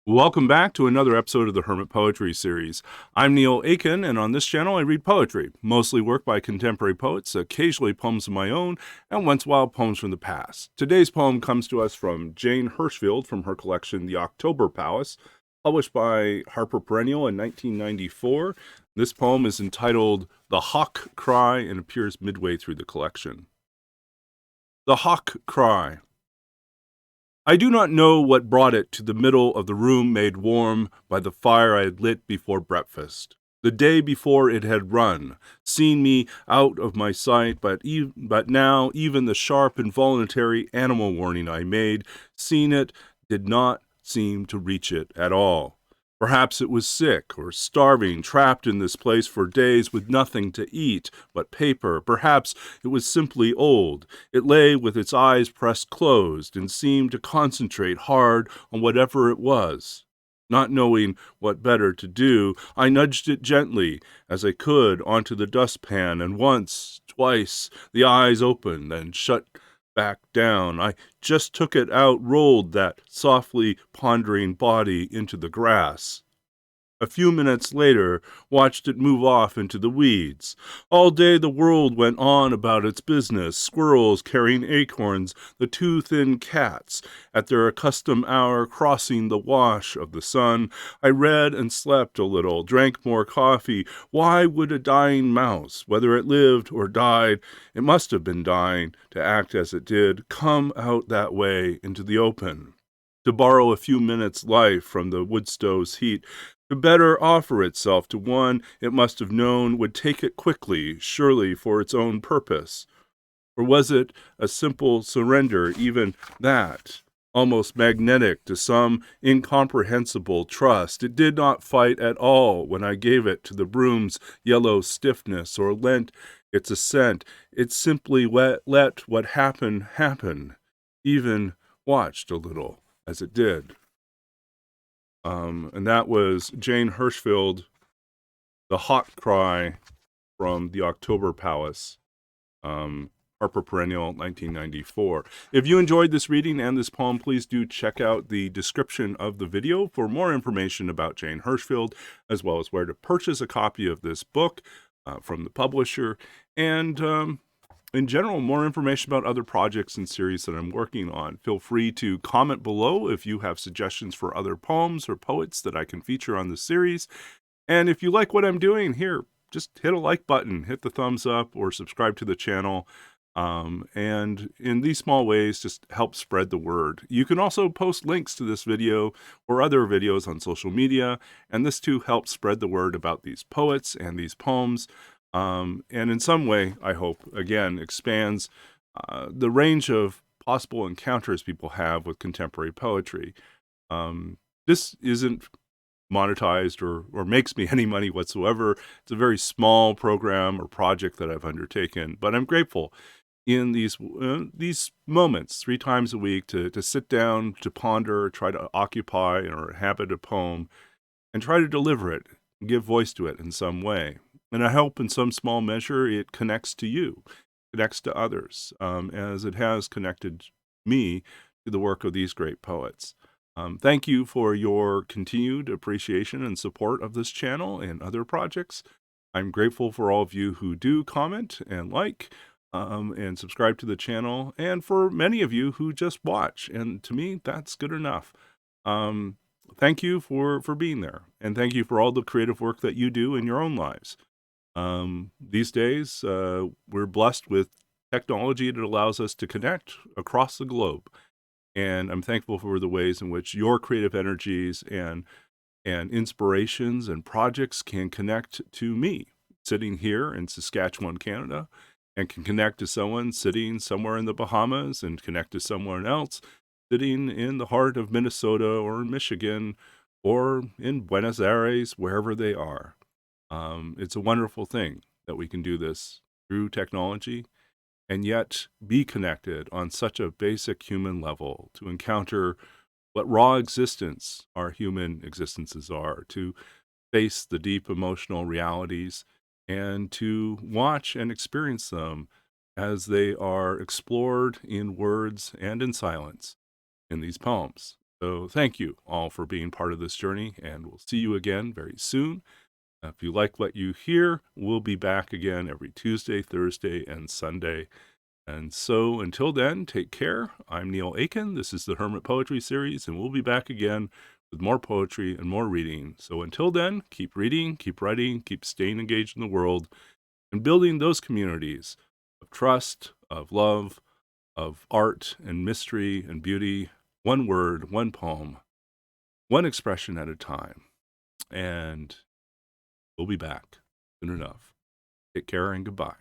Welcome back to another episode of the Hermit Poetry Series. I'm Neil Aitken, and on this channel I read poetry, mostly work by contemporary poets, occasionally poems of my own, and once in a while poems from the past. Today's poem comes to us from Jane Hirshfield from her collection The October Palace, published by Harper Perennial in 1994. This poem is entitled The Hawk Cry and appears midway through the collection. The Hawk Cry. I do not know what brought it to the middle of the room made warm by the fire I had lit before breakfast. The day before it had run, seen me out of my sight, but now even the sharp involuntary animal warning I made, seen it, did not seem to reach it at all. Perhaps it was sick or starving, trapped in this place for days with nothing to eat but paper. Perhaps it was simply old. It lay with its eyes pressed closed and seemed to concentrate hard on whatever it was. Not knowing what better to do, I nudged it gently as I could onto the dustpan, and once, twice, the eyes opened, then shut back down. I just took it out, rolled that softly pondering body into the grass. A few minutes later, watched it move off into the weeds. All day the world went on about its business, squirrels carrying acorns, the two thin cats, at their accustomed hour, crossing the wash of the sun. I read and slept a little, drank more coffee. Why would a dying mouse, whether it lived or died, it must have been dying, to act as it did, come out that way into the open? To borrow a few minutes' life from the wood stove's heat, to better offer itself to one it must have known would take it quickly, surely for its own purpose. Or was it a simple surrender, even that, almost magnetic to some incomprehensible trust? It did not fight at all when I gave it to the broom's yellow stiffness or lent its assent. It simply let what happened happen, even watched a little as it did. And that was Jane Hirshfield, The Hawk Cry from the October Palace, Harper Perennial, 1994. If you enjoyed this reading and this poem, please do check out the description of the video for more information about Jane Hirshfield, as well as where to purchase a copy of this book from the publisher, and in general, more information about other projects and series that I'm working on. Feel free to comment below if you have suggestions for other poems or poets that I can feature on the series. And if you like what I'm doing here, just hit a like button, hit the thumbs up, or subscribe to the channel. And in these small ways, just help spread the word. You can also post links to this video or other videos on social media, and this too helps spread the word about these poets and these poems. And in some way, I hope, again, expands the range of possible encounters people have with contemporary poetry. This isn't monetized or makes me any money whatsoever. It's a very small program or project that I've undertaken, but I'm grateful in these moments 3 times a week to sit down, to ponder, try to occupy or inhabit a poem, and try to deliver it, give voice to it in some way. And I hope in some small measure it connects to you, connects to others, as it has connected me to the work of these great poets. Thank you for your continued appreciation and support of this channel and other projects. I'm grateful for all of you who do comment and like and subscribe to the channel, and for many of you who just watch. And to me, that's good enough. Thank you for being there, and thank you for all the creative work that you do in your own lives. These days, we're blessed with technology that allows us to connect across the globe. And I'm thankful for the ways in which your creative energies and inspirations and projects can connect to me, sitting here in Saskatchewan, Canada, and can connect to someone sitting somewhere in the Bahamas, and connect to someone else sitting in the heart of Minnesota or Michigan or in Buenos Aires, wherever they are. It's a wonderful thing that we can do this through technology and yet be connected on such a basic human level, to encounter what raw existence our human existences are, to face the deep emotional realities, and to watch and experience them as they are explored in words and in silence in these poems. So thank you all for being part of this journey, and we'll see you again very soon. If you like what you hear, we'll be back again every Tuesday, Thursday, and Sunday. And so until then, take care. I'm Neil Aitken. This is the Hermit Poetry Series, and we'll be back again with more poetry and more reading. So until then, keep reading, keep writing, keep staying engaged in the world, and building those communities of trust, of love, of art and mystery and beauty, one word, one poem, one expression at a time. And we'll be back soon enough. Take care and goodbye.